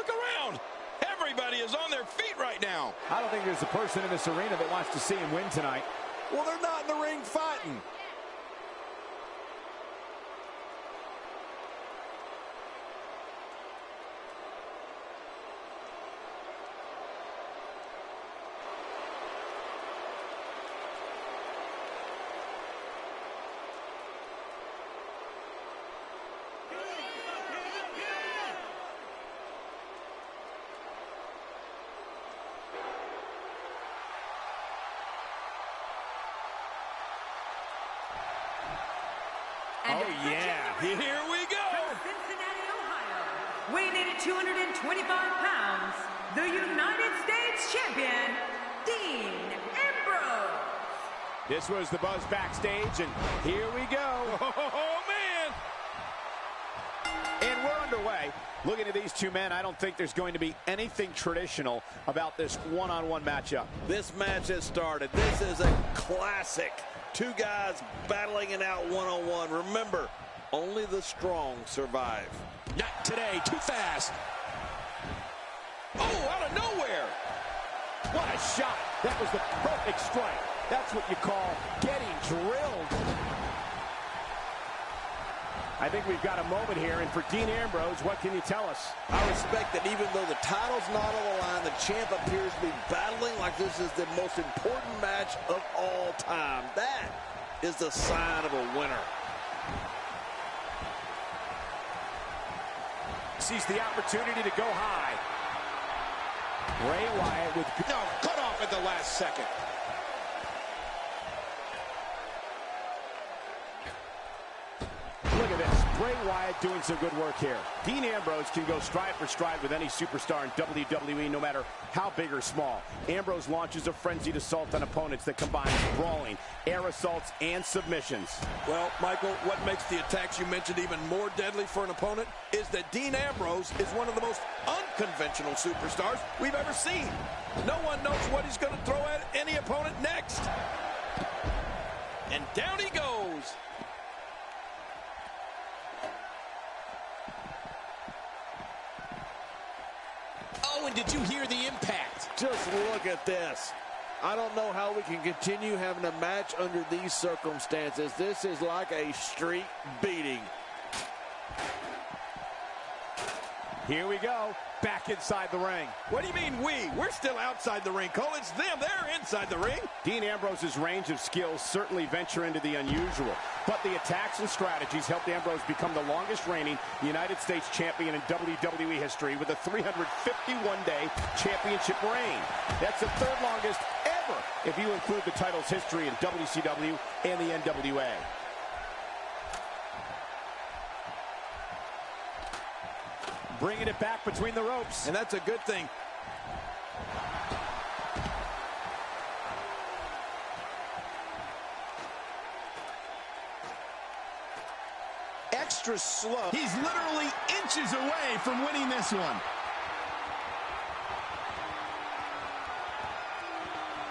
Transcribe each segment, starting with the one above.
Look around. Everybody is on their feet right now. I don't think there's a person in this arena that wants to see him win tonight. Well, they're not in the ring fighting. Oh, yeah. Here we go. From Cincinnati, Ohio, weighing in at 225 pounds, the United States champion, Dean Ambrose. This was the buzz backstage, and here we go. Oh, man. And we're underway. Looking at these two men, I don't think there's going to be anything traditional about this one-on-one matchup. This match has started. This is a classic. Two guys battling it out one-on-one. Remember, only the strong survive. Not today. Too fast. Oh, out of nowhere. What a shot. That was the perfect strike. That's what you call getting drilled. I think we've got a moment here, and for Dean Ambrose, what can you tell us? I respect that even though the title's not on the line, the champ appears to be battling like this is the most important match of all time. That is the sign of a winner. Sees the opportunity to go high. Bray Wyatt with... No, cut off at the last second. Look at this. Bray Wyatt doing some good work here. Dean Ambrose can go stride for stride with any superstar in WWE, no matter how big or small. Ambrose launches a frenzied assault on opponents that combines brawling, air assaults, and submissions. Well, Michael, what makes the attacks you mentioned even more deadly for an opponent is that Dean Ambrose is one of the most unconventional superstars we've ever seen. No one knows what he's going to throw at any opponent next. And down he goes. Oh, and did you hear the impact? Just look at this. I don't know how we can continue having a match under these circumstances. This is like a street beating. Here we go. Back inside the ring. What do you mean we? We're still outside the ring, Cole. It's them. They're inside the ring. Dean Ambrose's range of skills certainly venture into the unusual, but the attacks and strategies helped Ambrose become the longest reigning United States champion in WWE history with a 351-day championship reign. That's the third longest ever if you include the title's history in WCW and the NWA. Bringing it back between the ropes. And that's a good thing. Extra slow. He's literally inches away from winning this one.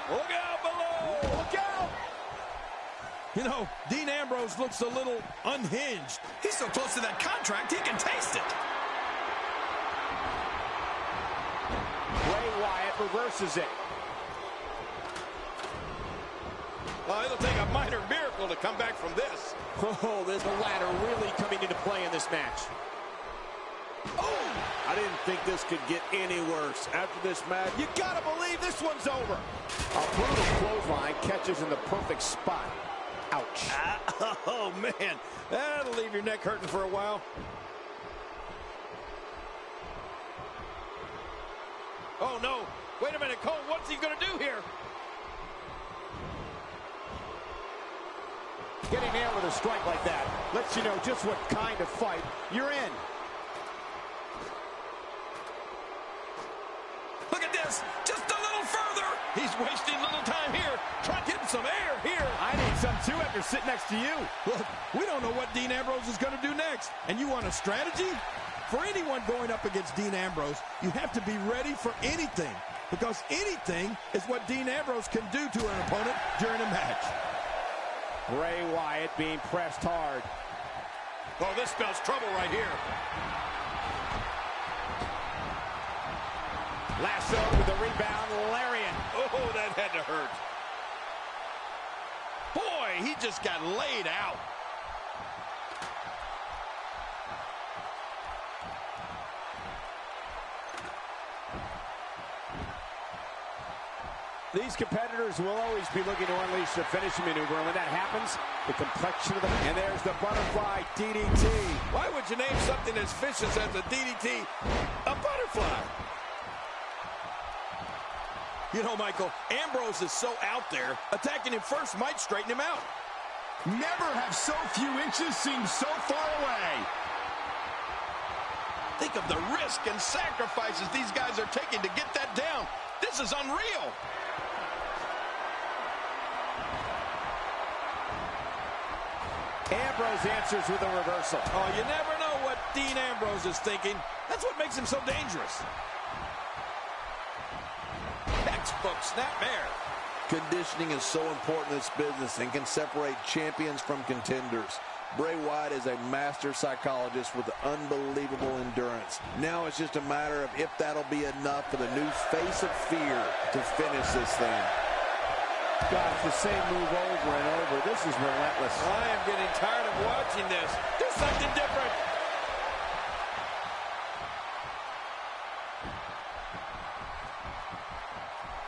Look out below! Look out! You know, Dean Ambrose looks a little unhinged. He's so close to that contract, he can taste it. Bray Wyatt reverses it. Well, it'll take a minor miracle to come back from this. Oh, there's the ladder really coming into play in this match. Oh! I didn't think this could get any worse. After this match, You gotta believe this one's over. A brutal clothesline catches in the perfect spot. Ouch. Oh, man. That'll leave your neck hurting for a while. Oh, no. Wait a minute, Cole. What's he going to do here? Getting nailed with a strike like that lets you know just what kind of fight you're in. Look at this. Just a little further. He's wasting little time here. Try getting some air here. I need some too after sitting next to you. Look, we don't know what Dean Ambrose is going to do next. And you want a strategy? For anyone going up against Dean Ambrose, you have to be ready for anything. Because anything is what Dean Ambrose can do to an opponent during a match. Bray Wyatt being pressed hard. Oh, this spells trouble right here. Lasso with the rebound, lariat. Oh, that had to hurt. Boy, he just got laid out. These competitors will always be looking to unleash the finishing maneuver, and when that happens, the complexion of the... And there's the butterfly DDT. Why would you name something as vicious as a DDT a butterfly? You know, Michael, Ambrose is so out there, attacking him first might straighten him out. Never have so few inches seemed so far away. Think of the risk and sacrifices these guys are taking to get that down. This is unreal. Ambrose answers with a reversal. Oh, you never know what Dean Ambrose is thinking. That's what makes him so dangerous. Textbook snapmare. Conditioning is so important in this business and can separate champions from contenders. Bray Wyatt is a master psychologist with unbelievable endurance. Now it's just a matter of if that'll be enough for the new face of fear to finish this thing. God, it's the same move over and over. This is relentless. I am getting tired of watching this. Do something different.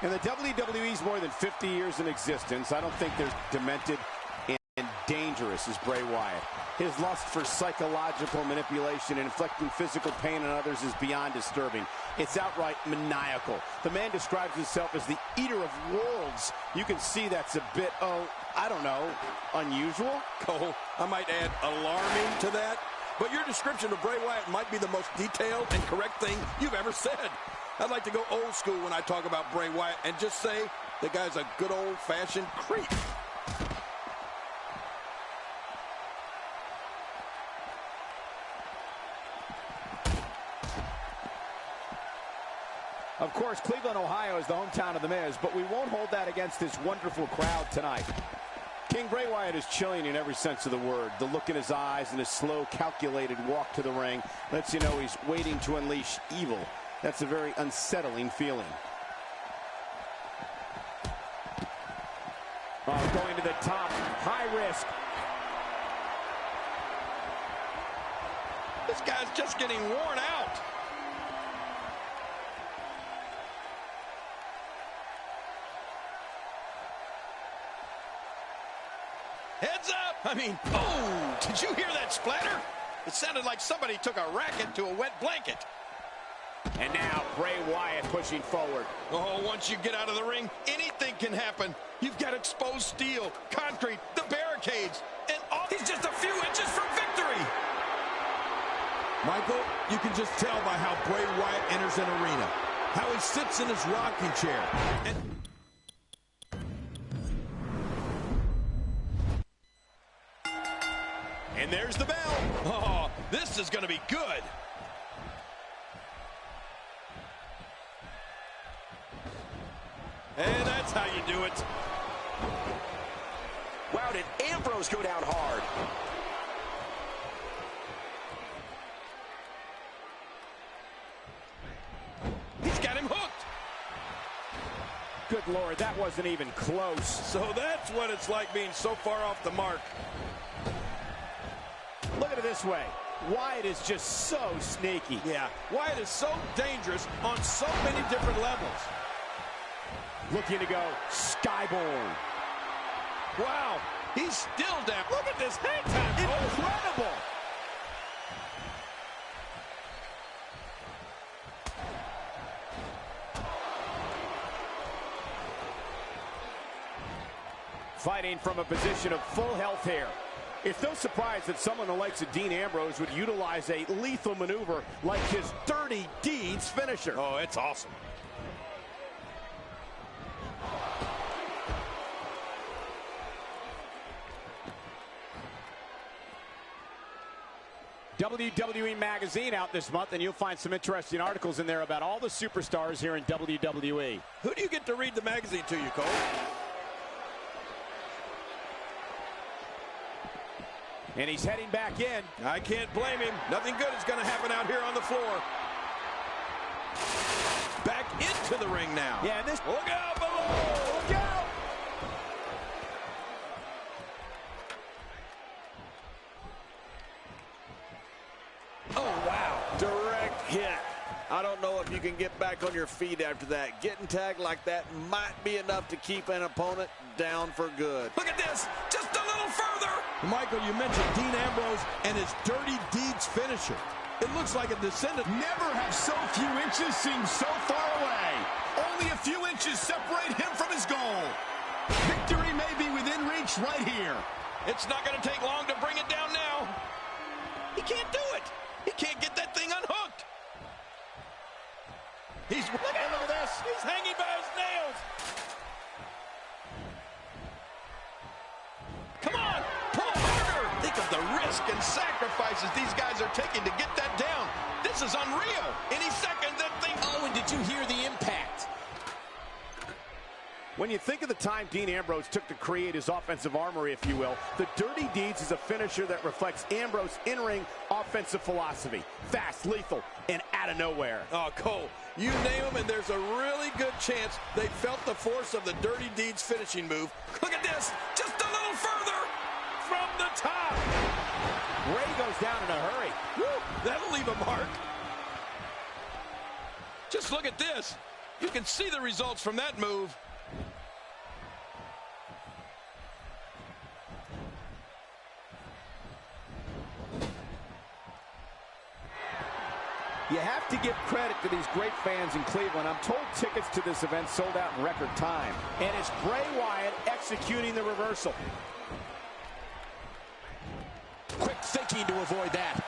And the WWE's more than 50 years in existence. I don't think they're demented and dangerous as Bray Wyatt. His lust for psychological manipulation and inflicting physical pain on others is beyond disturbing. It's outright maniacal. The man describes himself as the eater of worlds. You can see that's a bit, I don't know, unusual? Cole, I might add alarming to that. But your description of Bray Wyatt might be the most detailed and correct thing you've ever said. I'd like to go old school when I talk about Bray Wyatt and just say the guy's a good old-fashioned creep. Of course, Cleveland, Ohio is the hometown of The Miz, but we won't hold that against this wonderful crowd tonight. King Bray Wyatt is chilling in every sense of the word. The look in his eyes and his slow, calculated walk to the ring lets you know he's waiting to unleash evil. That's a very unsettling feeling. Oh, going to the top, high risk. This guy's just getting worn out. Heads up! I mean, oh, did you hear that splatter? It sounded like somebody took a racket to a wet blanket. And now Bray Wyatt pushing forward. Oh, once you get out of the ring, anything can happen. You've got exposed steel, concrete, the barricades, and all. He's just a few inches from victory. Michael, you can just tell by how Bray Wyatt enters an arena, how he sits in his rocking chair. And there's the bell. Oh, this is going to be good. And that's how you do it. Wow, did Ambrose go down hard? He's got him hooked. Good Lord, that wasn't even close. So that's what it's like being so far off the mark. Look at it this way. Wyatt is just so sneaky. Yeah, Wyatt is so dangerous on so many different levels. Looking to go skyborn. Wow, he's still down. Look at this hang time. Incredible. Fighting from a position of full health here. It's no surprise that someone the likes of Dean Ambrose would utilize a lethal maneuver like his Dirty Deeds finisher. Oh, it's awesome. WWE Magazine out this month, and you'll find some interesting articles in there about all the superstars here in WWE. Who do you get to read the magazine to you, Cole? And he's heading back in. I can't blame him. Nothing good is going to happen out here on the floor. Back to the ring now. Yeah, this... Look out below! Look out! Oh, wow. Direct hit. I don't know if you can get back on your feet after that. Getting tagged like that might be enough to keep an opponent down for good. Look at this. Just a little further. Michael, you mentioned Dean Ambrose and his dirty deeds finisher. It looks like a descendant. Never have so few inches seemed so far away. Only a few inches separate him from his goal. Victory may be within reach right here. It's not going to take long to bring it down now. He can't do it. He can't get that thing unhooked. Look at this. He's hanging by his nails. Come on, pull harder. Think of the risk and sacrifices these guys are taking to get that down. This is unreal. Any second, that thing. Oh, and did you hear the impact? When you think of the time Dean Ambrose took to create his offensive armory, if you will, the Dirty Deeds is a finisher that reflects Ambrose in-ring offensive philosophy. Fast, lethal, and out of nowhere. Oh, Cole, you name them, and there's a really good chance they felt the force of the Dirty Deeds finishing move. Look at this, just a little further from the top. Ray goes down in a hurry. Woo, that'll leave a mark. Just look at this. You can see the results from that move. You have to give credit to these great fans in Cleveland. I'm told tickets to this event sold out in record time. And it's Bray Wyatt executing the reversal. Quick thinking to avoid that.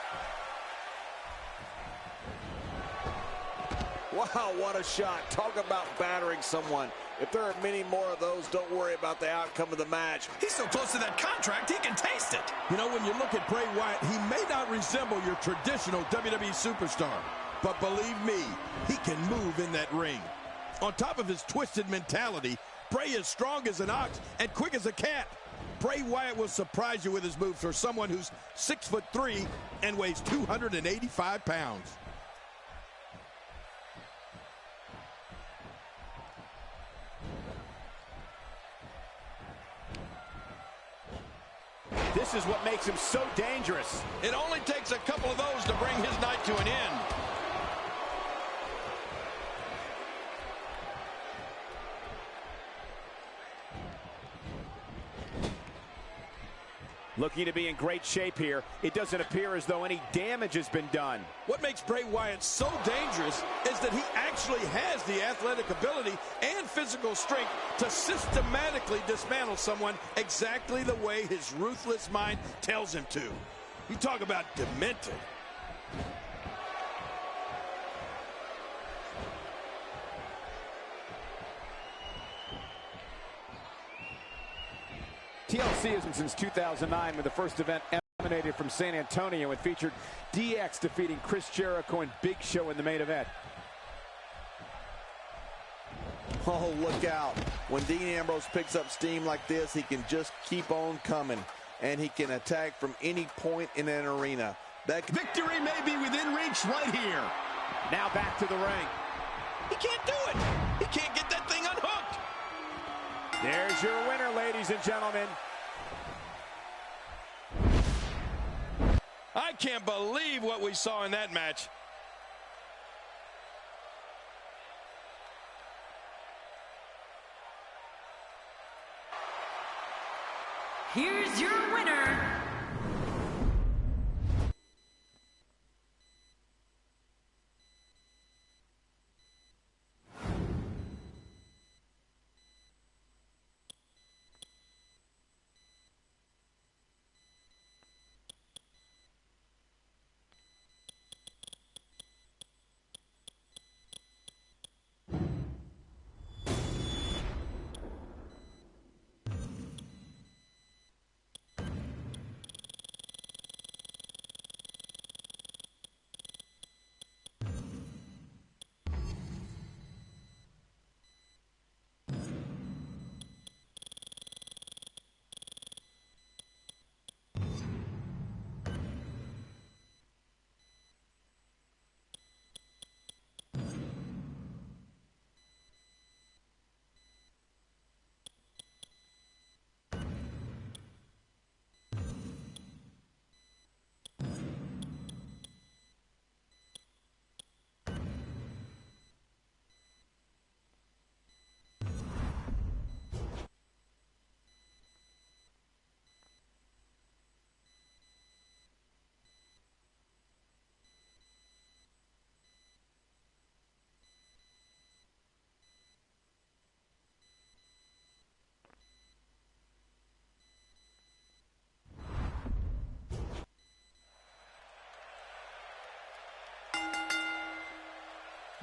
Wow, what a shot. Talk about battering someone. If there are many more of those, don't worry about the outcome of the match. He's so close to that contract, he can taste it. You know, when you look at Bray Wyatt, he may not resemble your traditional WWE superstar. But believe me, he can move in that ring. On top of his twisted mentality, Bray is strong as an ox and quick as a cat. Bray Wyatt will surprise you with his moves for someone who's 6'3" and weighs 285 pounds. This is what makes him so dangerous. It only takes a couple of those to bring his night to an end. Looking to be in great shape here. It doesn't appear as though any damage has been done. What makes Bray Wyatt so dangerous is that he actually has the athletic ability and physical strength to systematically dismantle someone exactly the way his ruthless mind tells him to. You talk about demented. TLC has been since 2009 when the first event emanated from San Antonio and featured DX defeating Chris Jericho and Big Show in the main event. Oh, look out. When Dean Ambrose picks up steam like this, he can just keep on coming. And he can attack from any point in an arena. Victory may be within reach right here. Now back to the ring. He can't do it. He can't get that thing unhooked. There's your winner, ladies and gentlemen. I can't believe what we saw in that match. Here's your winner,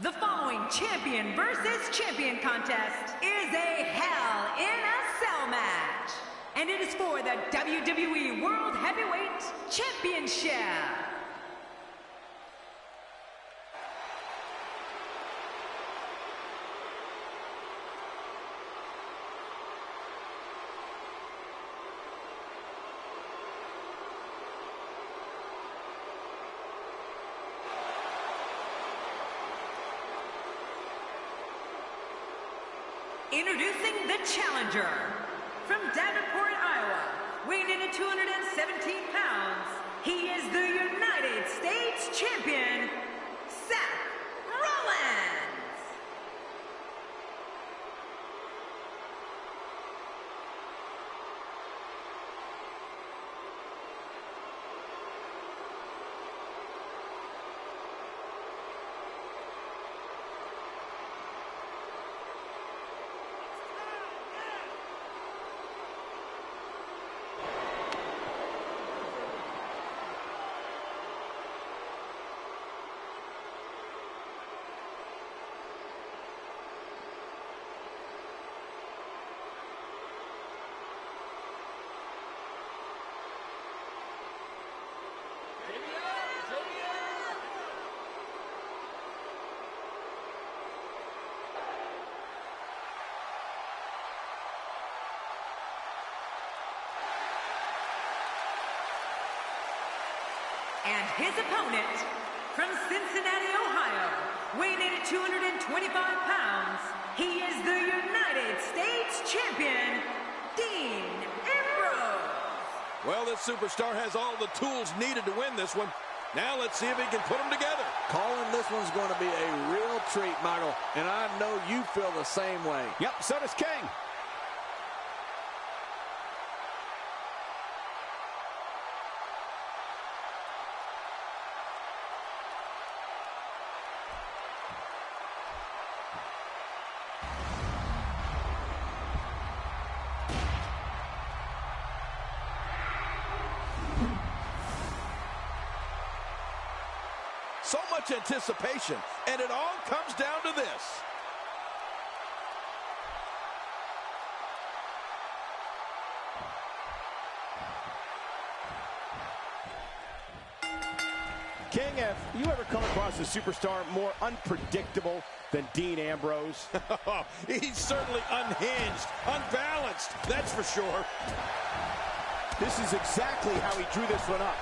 The following champion versus champion contest is a Hell in a Cell match. And it is for the WWE World Heavyweight Championship. Introducing the challenger, from Davenport, Iowa, weighing in at 217 pounds, he is the United States Champion, Seth Rollins. And his opponent, from Cincinnati, Ohio, weighing in at 225 pounds, he is the United States Champion, Dean Ambrose. Well, this superstar has all the tools needed to win this one. Now let's see if he can put them together. Calling this one's going to be a real treat, Michael, and I know you feel the same way. Yep, so does King. So much anticipation, and it all comes down to this. King, have you ever come across a superstar more unpredictable than Dean Ambrose? He's certainly unhinged, unbalanced, that's for sure. This is exactly how he drew this one up.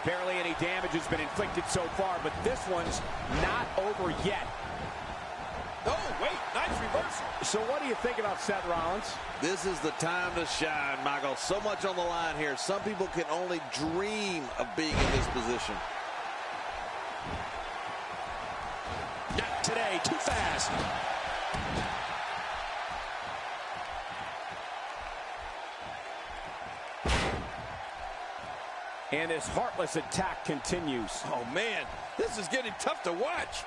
Barely any damage has been inflicted so far, but this one's not over yet. Oh, wait, nice reversal. So what do you think about Seth Rollins? This is the time to shine, Michael. So much on the line here. Some people can only dream of being in this position. Not today, too fast. And this heartless attack continues. Oh, man, this is getting tough to watch.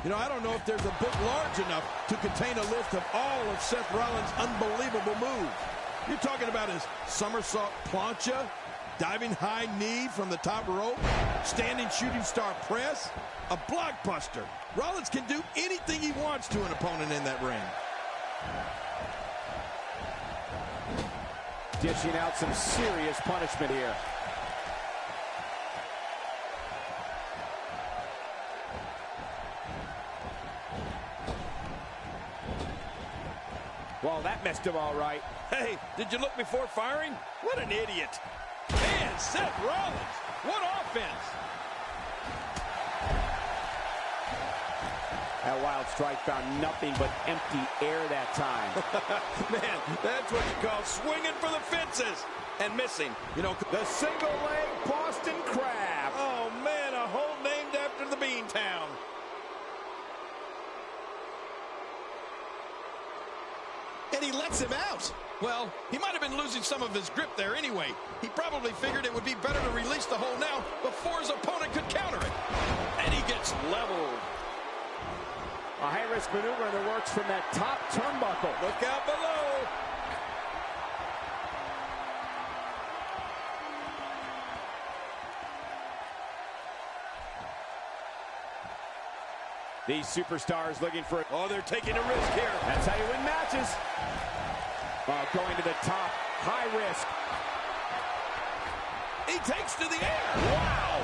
You know, I don't know if there's a book large enough to contain a list of all of Seth Rollins' unbelievable moves. You're talking about his somersault plancha, diving high knee from the top rope, standing shooting star press, a blockbuster. Rollins can do anything he wants to an opponent in that ring. Dishing out some serious punishment here. Well, that missed him all right. Hey, did you look before firing? What an idiot. Man, Seth Rollins, what offense. That wild strike found nothing but empty air that time. Man, that's what you call swinging for the fences and missing. You know, The single leg Boston Crab. oh man, a hole named after the Beantown. And he lets him out. Well, he might have been losing some of his grip there anyway. He probably figured it would be better to release the hold now before his opponent could counter it. And he gets leveled. A high-risk dangerous maneuver in the works from that top turnbuckle. Look out below. These superstars looking for... Oh, they're taking a risk here. That's how you win matches. Going to the top. High risk. He takes to the air. Wow.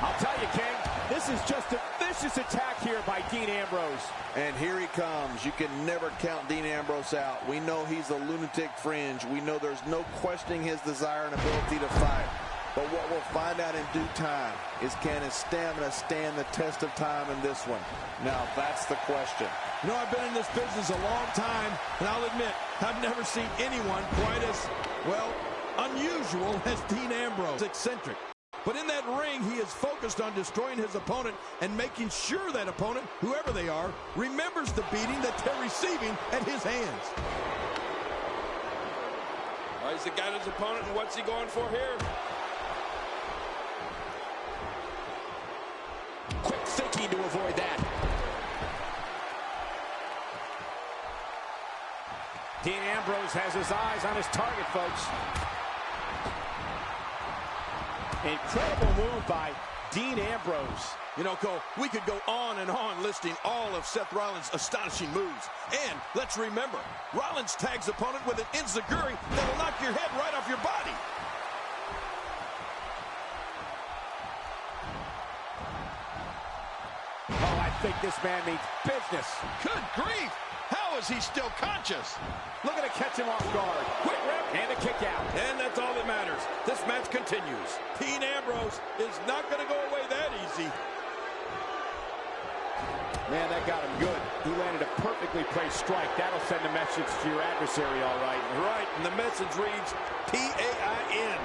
I'll tell you, King, this is just a vicious attack here by Dean Ambrose. And here he comes. You can never count Dean Ambrose out. We know he's a lunatic fringe. We know there's no questioning his desire and ability to fight. But what we'll find out in due time is, can his stamina stand the test of time in this one? Now, that's the question. You know, I've been in this business a long time, and I'll admit, I've never seen anyone quite as, well, unusual as Dean Ambrose. Eccentric. But in that ring, he is focused on destroying his opponent and making sure that opponent, whoever they are, remembers the beating that they're receiving at his hands. Well, he's got his opponent, and what's he going for here? Quick thinking to avoid that. Dean Ambrose has his eyes on his target, folks. Incredible move by Dean Ambrose. You know, Cole, we could go on and on listing all of Seth Rollins' astonishing moves. And let's remember, Rollins tags opponent with an enziguri that'll knock your head right off your body. Oh, I think this man means business. Good grief! How is he still conscious? Looking to catch him off guard. Quick rip and a kick out. And that's all that matters. This match continues. Dean Ambrose is not going to go away that easy. Man, that got him good. He landed a perfectly placed strike. That'll send a message to your adversary, all right. Right, and the message reads P-A-I-N.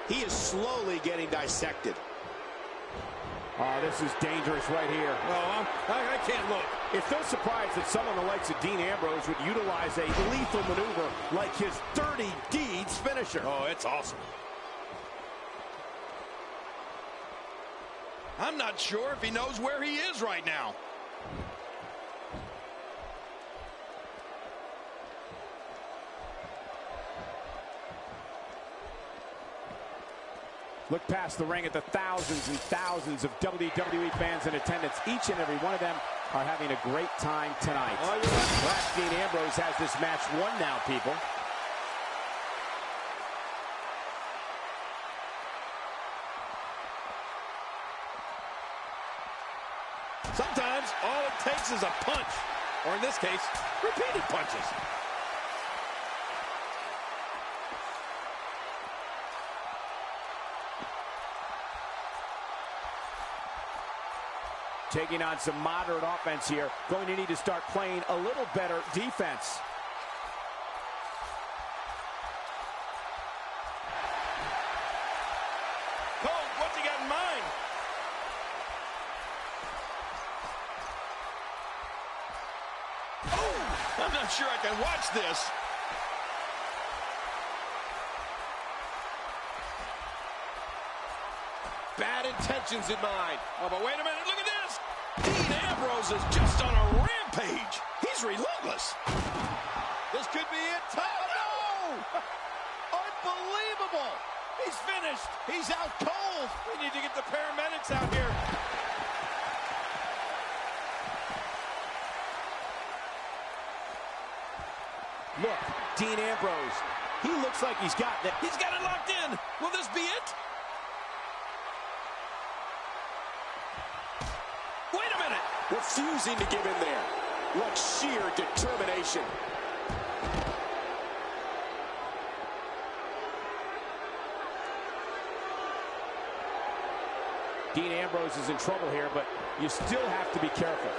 He is slowly getting dissected. Oh, this is dangerous right here. Well, I can't look. It's no surprise that someone the likes of Dean Ambrose would utilize a lethal maneuver like his dirty deeds finisher. Oh, it's awesome. I'm not sure if he knows where he is right now. Look past the ring at the thousands and thousands of WWE fans in attendance. Each and every one of them are having a great time tonight. Oh, you're right. Perhaps Dean Ambrose has this match won now, people. Sometimes all it takes is a punch, or in this case, repeated punches. Taking on some moderate offense here. Going to need to start playing a little better defense. Cole, what's he got in mind? Oh, I'm not sure I can watch this. Bad intentions in mind. Oh, but wait a minute, look at this. Dean Ambrose is just on a rampage. He's relentless. This could be it. Oh, no! Unbelievable! He's finished. He's out cold. We need to get the paramedics out here. Look, Dean Ambrose. He looks like he's got it. He's got it locked in. Will this be it? Wait a minute. Refusing to give in there. What sheer determination. Dean Ambrose is in trouble here, but you still have to be careful.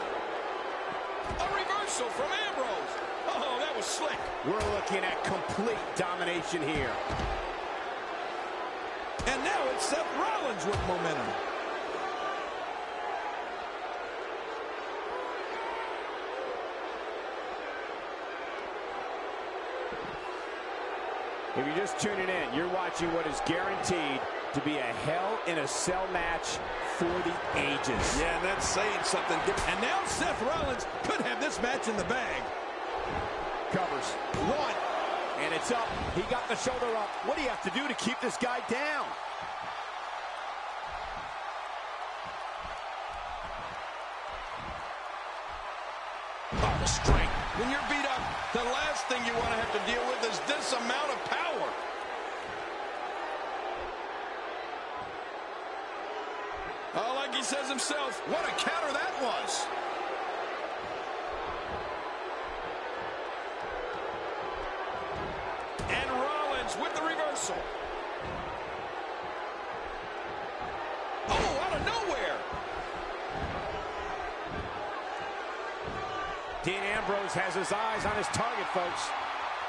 A reversal from Ambrose. Oh, that was slick. We're looking at complete domination here. And now it's Seth Rollins with momentum. If you're just tuning in, you're watching what is guaranteed to be a Hell in a Cell match for the ages. Yeah, and that's saying something. And now Seth Rollins could have this match in the bag. Covers. One. And it's up. He got the shoulder up. What do you have to do to keep this guy down? Oh, the strength. When you're beat up, the last thing you want to have to deal with is this amount of power. Oh, like he says himself, What a counter that was. and Rollins with the reversal. Oh, out of nowhere. Dean Ambrose has his eyes on his target, folks.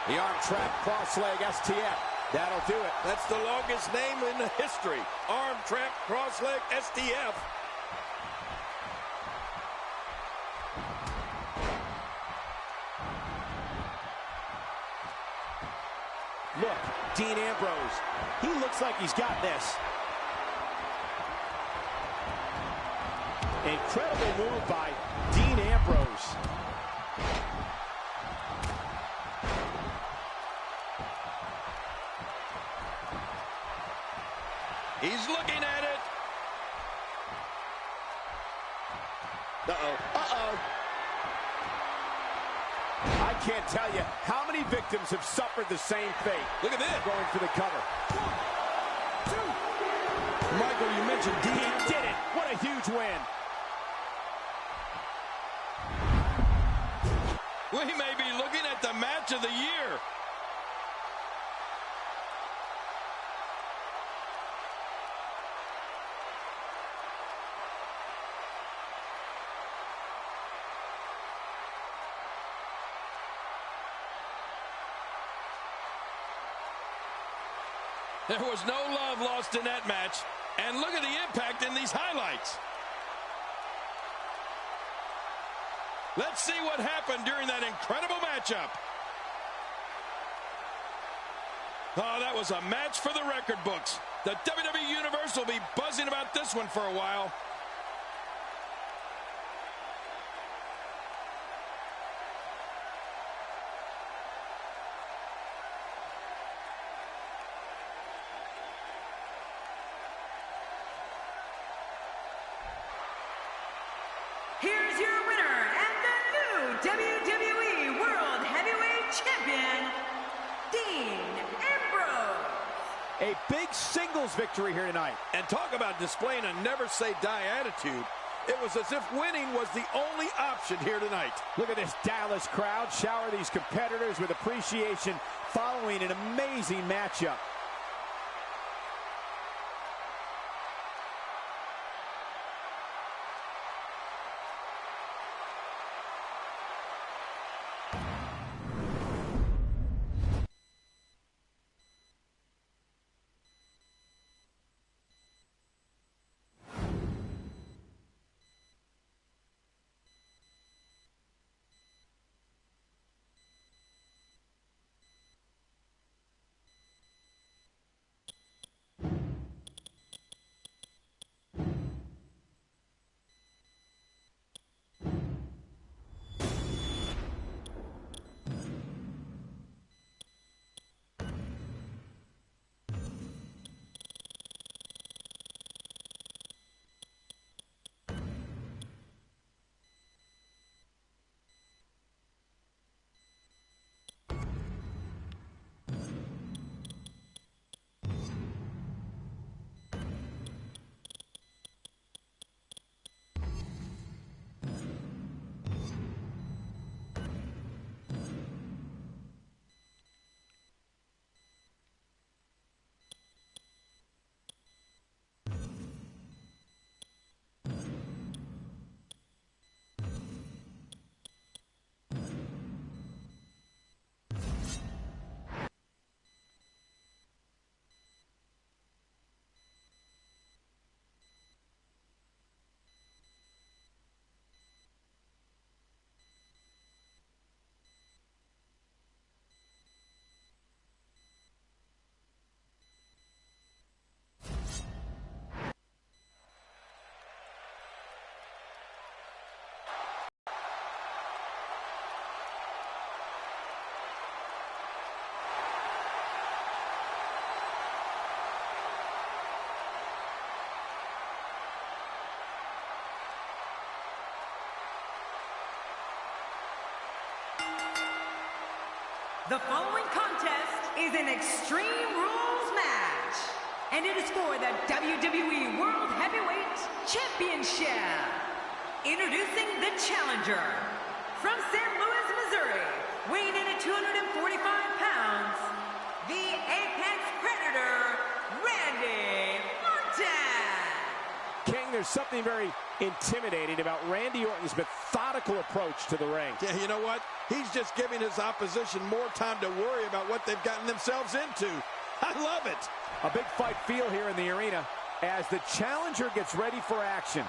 The arm trap, cross leg, STF. That'll do it. That's the longest name in the history. Arm trap, cross leg, STF. Look, Dean Ambrose. He looks like he's got this. Incredible move by Dean Ambrose. He's looking at it. Uh-oh. Uh-oh. I can't tell you how many victims have suffered the same fate. Look at this. Going for the cover. 1, 2. Michael, you mentioned Dean. He did it. What a huge win. We may be looking at the match of the year. There was no love lost in that match. And look at the impact in these highlights. Let's see what happened during that incredible matchup. Oh, that was a match for the record books. The WWE Universe will be buzzing about this one for a while. Here's your winner and the new WWE World Heavyweight Champion, Dean Ambrose. A big singles victory here tonight. And talk about displaying a never-say-die attitude. It was as if winning was the only option here tonight. Look at this Dallas crowd shower these competitors with appreciation following an amazing matchup. The following contest is an Extreme Rules match, and it is for the WWE World Heavyweight Championship. Introducing the challenger, from St. Louis, Missouri, weighing in at 245 pounds, the Apex Predator, Randy Orton. King, there's something very intimidating about Randy Orton's methodical approach to the ring. Yeah, you know what? He's just giving his opposition more time to worry about what they've gotten themselves into. I love it. A big fight feel here in the arena as the challenger gets ready for action.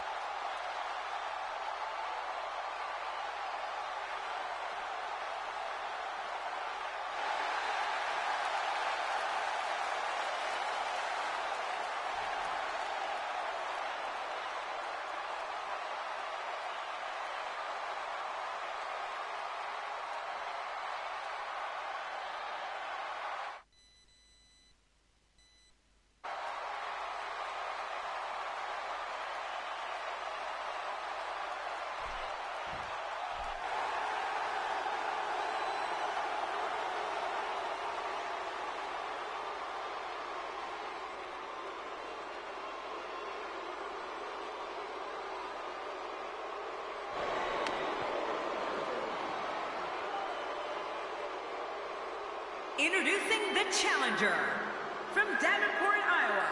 Introducing the challenger, from Davenport, Iowa,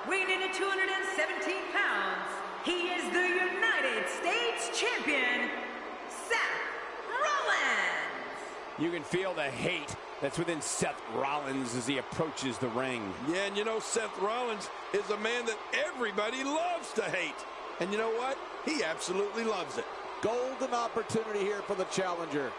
weighing in at 217 pounds, he is the United States Champion, Seth Rollins. You can feel the hate that's within Seth Rollins as he approaches the ring. Yeah, and you know, Seth Rollins is a man that everybody loves to hate. And you know what? He absolutely loves it. Golden opportunity here for the challenger.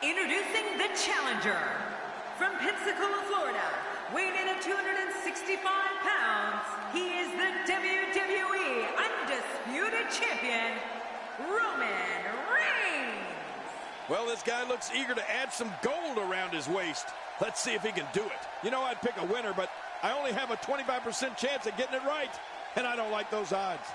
Introducing the challenger, from Pensacola, Florida, weighing in at 265 pounds, he is the WWE Undisputed Champion, Roman Reigns. Well, this guy looks eager to add some gold around his waist. Let's see if he can do it. You know, I'd pick a winner, but I only have a 25% chance of getting it right, and I don't like those odds.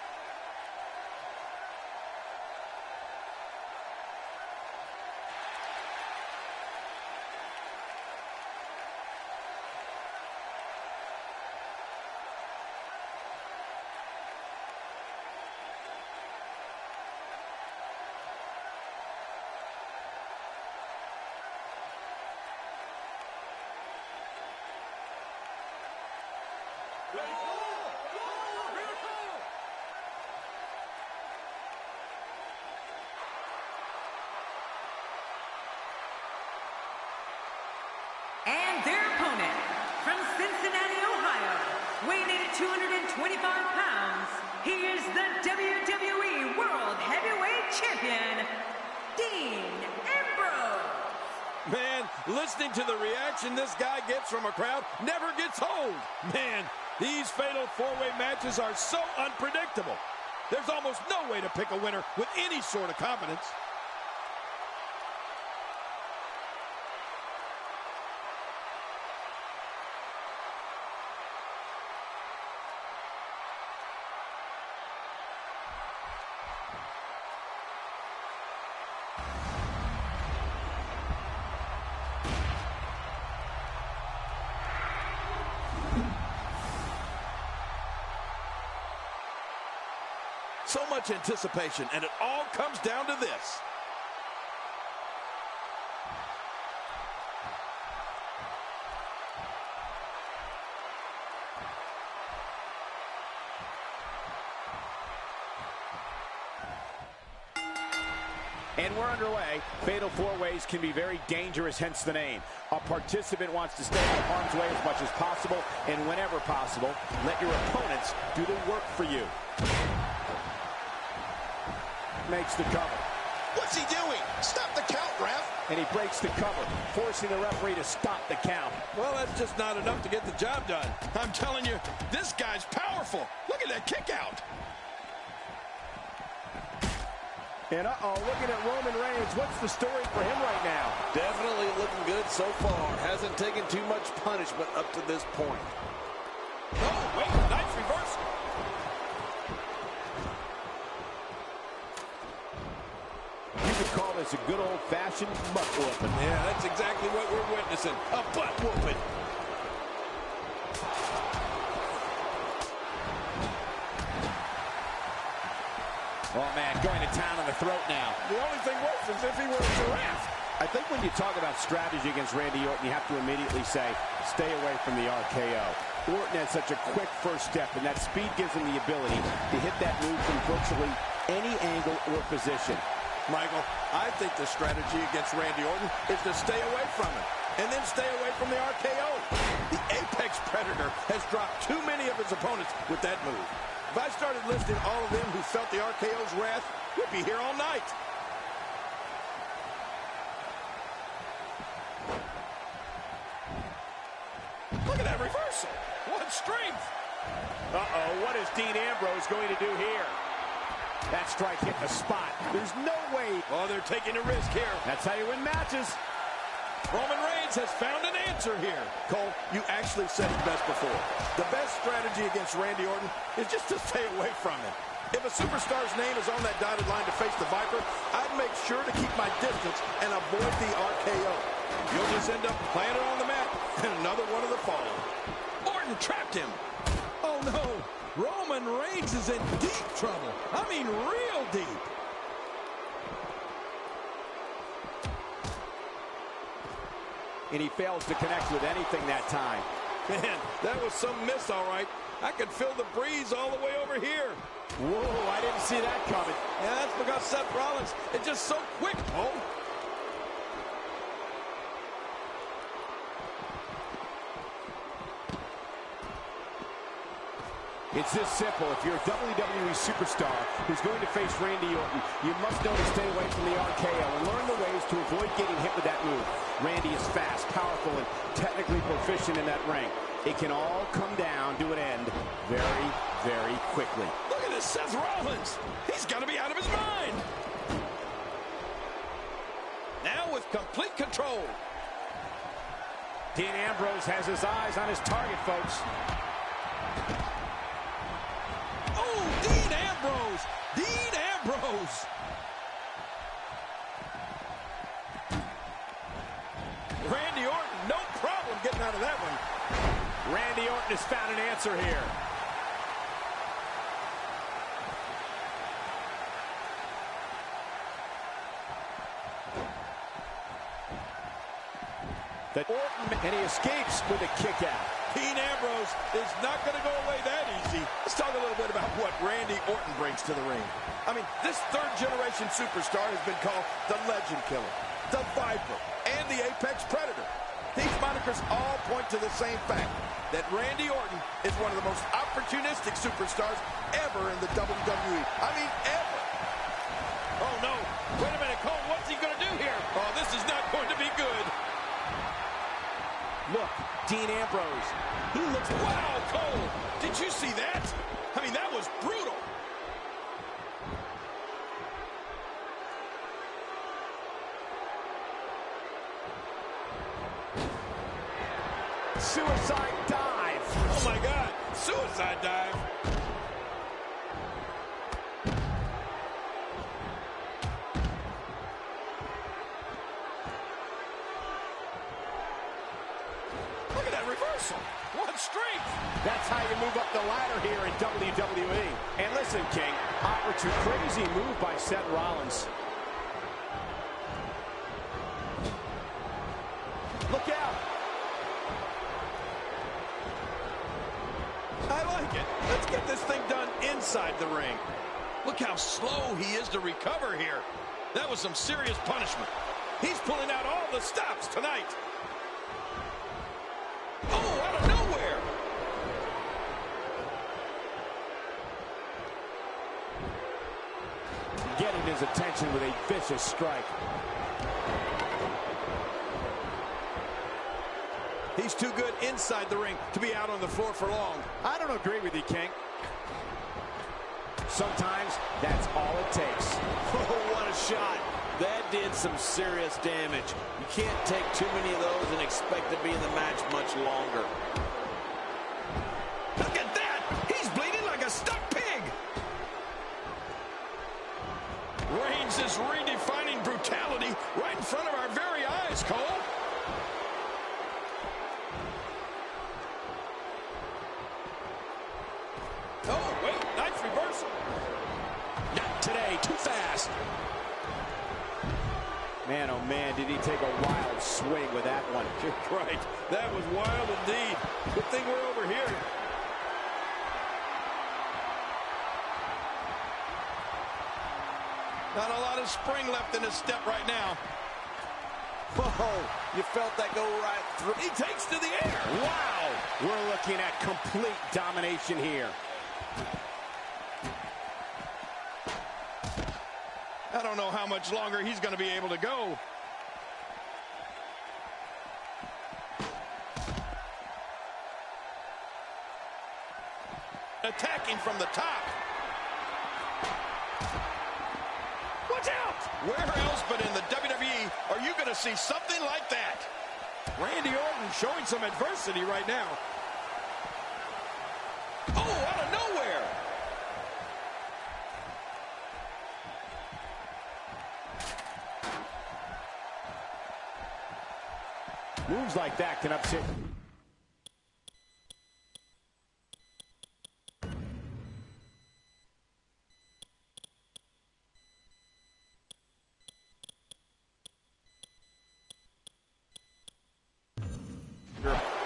And their opponent, from Cincinnati, Ohio, weighing in at 225 pounds, he is the WWE World Heavyweight Champion, Dean Ambrose. Man, listening to the reaction this guy gets from a crowd never gets old. Man, these fatal four-way matches are so unpredictable. There's almost no way to pick a winner with any sort of confidence. So much anticipation, and it all comes down to this. And we're underway. Fatal four-ways can be very dangerous, hence the name. A participant wants to stay out of harm's way as much as possible, and whenever possible, let your opponents do the work for you. Makes the cover. What's he doing? Stop the count, ref. And he breaks the cover, forcing the referee to stop the count. Well, that's just not enough to get the job done. I'm telling you, this guy's powerful. Look at that kick out. And looking at Roman Reigns, what's the story for him right now? Definitely looking good so far. Hasn't taken too much punishment up to this point. Oh, wait, nice reversal. You could call this a good old-fashioned butt whooping. Yeah, that's exactly what we're witnessing. A butt whooping. Oh, man, going to town on the throat now. The only thing worse is if he were a giraffe. I think when you talk about strategy against Randy Orton, you have to immediately say, stay away from the RKO. Orton has such a quick first step, and that speed gives him the ability to hit that move from virtually any angle or position. Michael, I think the strategy against Randy Orton is to stay away from him, and then stay away from the RKO. The Apex Predator has dropped too many of his opponents with that move. If I started listing all of them who felt the RKO's wrath, we'd be here all night. Look at that reversal. What strength. Uh-oh, what is Dean Ambrose going to do here? That strike hit the spot. There's no way. Oh, they're taking a risk here. That's how you win matches. Roman Reigns has found an answer here. Cole, you actually said it best before. The best strategy against Randy Orton is just to stay away from him. If a superstar's name is on that dotted line to face the Viper, I'd make sure to keep my distance and avoid the RKO. You'll just end up playing it on the mat, and another one of the fallen. Orton trapped him. Oh, no. Roman Reigns is in deep trouble. I mean, real deep. And he fails to connect with anything that time. Man, that was some miss, all right. I could feel the breeze all the way over here. Whoa, I didn't see that coming. Yeah, that's because Seth Rollins is just so quick, Cole. It's this simple. If you're a WWE superstar who's going to face Randy Orton, you must know to stay away from the RKO and learn the ways to avoid getting hit with that move. Randy is fast, powerful, and technically proficient in that ring. It can all come down to an end very, very quickly. Look at this Seth Rollins. He's got to be out of his mind. Now with complete control. Dean Ambrose has his eyes on his target, folks. Oh, Dean Ambrose! Dean Ambrose! Randy Orton, no problem getting out of that one. Randy Orton has found an answer here. And he escapes with a kick out. Dean Ambrose is not going to go away that easy. Let's talk a little bit about what Randy Orton brings to the ring. I mean, this third-generation superstar has been called the Legend Killer, the Viper, and the Apex Predator. These monikers all point to the same fact, that Randy Orton is one of the most opportunistic superstars ever in the WWE. I mean, ever. Oh, no. Wait a minute, Cole. What's he going to do here? Oh, this is not going to be good. Look, Dean Ambrose. He looks, wow, Cole. Did you see that? I mean, that was brutal. Suicide dive. Oh, my God. Suicide dive. Look at that reversal. What strength. That's how you move up the ladder here in WWE. And listen, King, crazy move by Seth Rollins. Look out. I like it. Let's get this thing done inside the ring. Look how slow he is to recover here. That was some serious punishment. He's pulling out all the stops tonight. Oh, out of nowhere. Getting his attention with a vicious strike. He's too good inside the ring to be out on the floor for long. I don't agree with you, King. Sometimes that's all it takes. Oh, what a shot. That did some serious damage. You can't take too many of those and expect to be in the match much longer. Look at that! He's bleeding like a stuck pig! Reigns is redefining brutality right in front of our very eyes, Cole. Oh, wait, nice reversal. Not today, too fast. Man, oh man, did he take a wild swing with that one. You're right. That was wild indeed. Good thing we're over here. Not a lot of spring left in his step right now. Whoa, you felt that go right through. He takes to the air. Wow! We're looking at complete domination here. I don't know how much longer he's going to be able to go. Attacking from the top. Watch out! Where else but in the WWE are you going to see something like that? Randy Orton showing some adversity right now. Oh, out of nowhere! Moves like that can upset.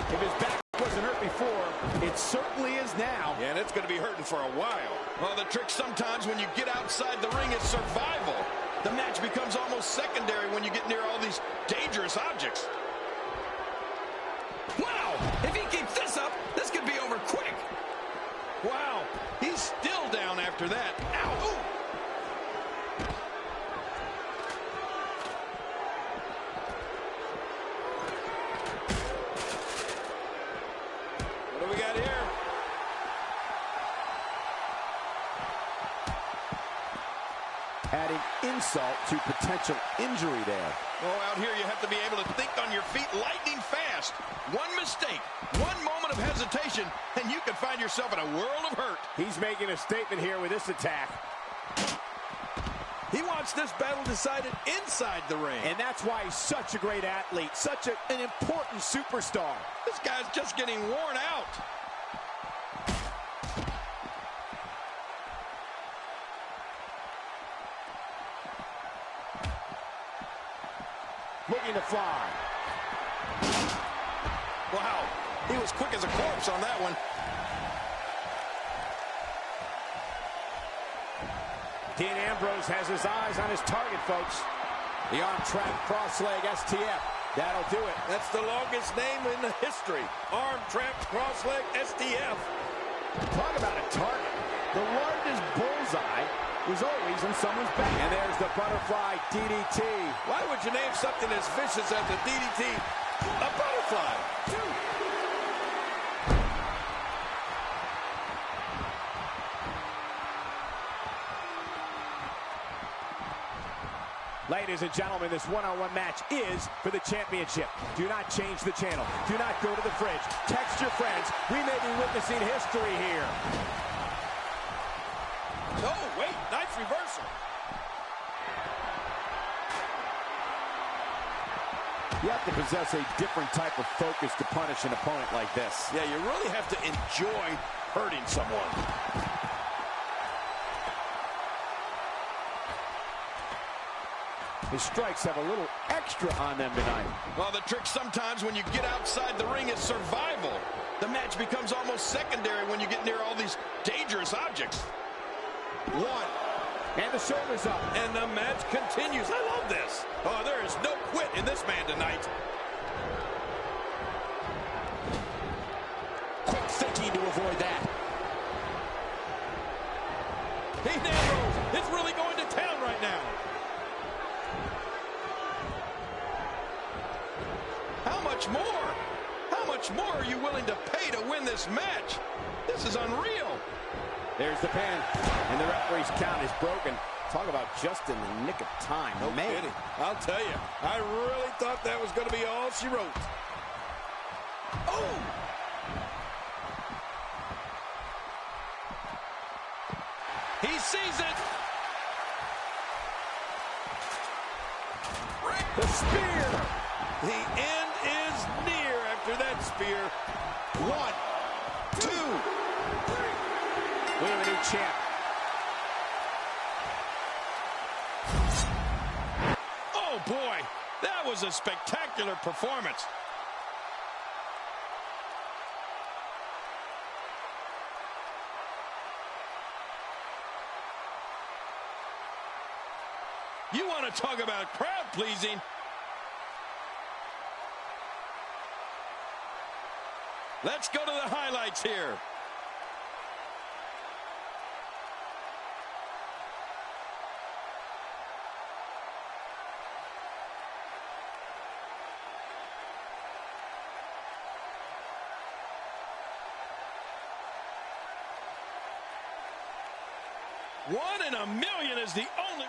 If his back wasn't hurt before, it certainly is now. Yeah, and it's going to be hurting for a while. Well, the trick sometimes when you get outside the ring is survival. The match becomes almost secondary when you get near all these dangerous objects. Wow! If he keeps this up, this could be over quick. Wow! He's still down after that. Ow! Ooh. What do we got here? Adding insult to potential injury there. Oh, out here you have to be able to think on your feet lightning fast. One mistake, one moment of hesitation, and you can find yourself in a world of hurt. He's making a statement here with this attack. He wants this battle decided inside the ring. And that's why he's such a great athlete, such an important superstar. This guy's just getting worn out. Looking to fly. Wow, he was quick as a corpse on that one. Dean Ambrose has his eyes on his target, folks. The arm trap cross-leg STF. That'll do it. That's the longest name in the history. Arm trapped cross-leg STF. Talk about a target. The largest bullseye was always in someone's back. And there's the butterfly DDT. Why would you name something as vicious as a DDT a butterfly? Ladies and gentlemen, this one-on-one match is for the championship. Do not change the channel. Do not go to the fridge. Text your friends. We may be witnessing history here. Oh, wait, nice reversal. You have to possess a different type of focus to punish an opponent like this. Yeah, you really have to enjoy hurting someone. His strikes have a little extra on them tonight. Well, the trick sometimes when you get outside the ring is survival. The match becomes almost secondary when you get near all these dangerous objects. 1, And the shoulders up. And the match continues. I love this. Oh, there is no quit in this man tonight. Quick thinking to avoid that. Dean Ambrose is really going to town right now. How much more? How much more are you willing to pay to win this match? This is unreal. There's the pin, and the referee's count is broken. Talk about just in the nick of time. No kidding. I'll tell you, I really thought that was going to be all she wrote. Oh! He sees it. The spear. The end is near after that spear. 1, 2, 3. We have a new champ. Oh, boy. That was a spectacular performance. You want to talk about crowd pleasing? Let's go to the highlights here. One in a million is the only...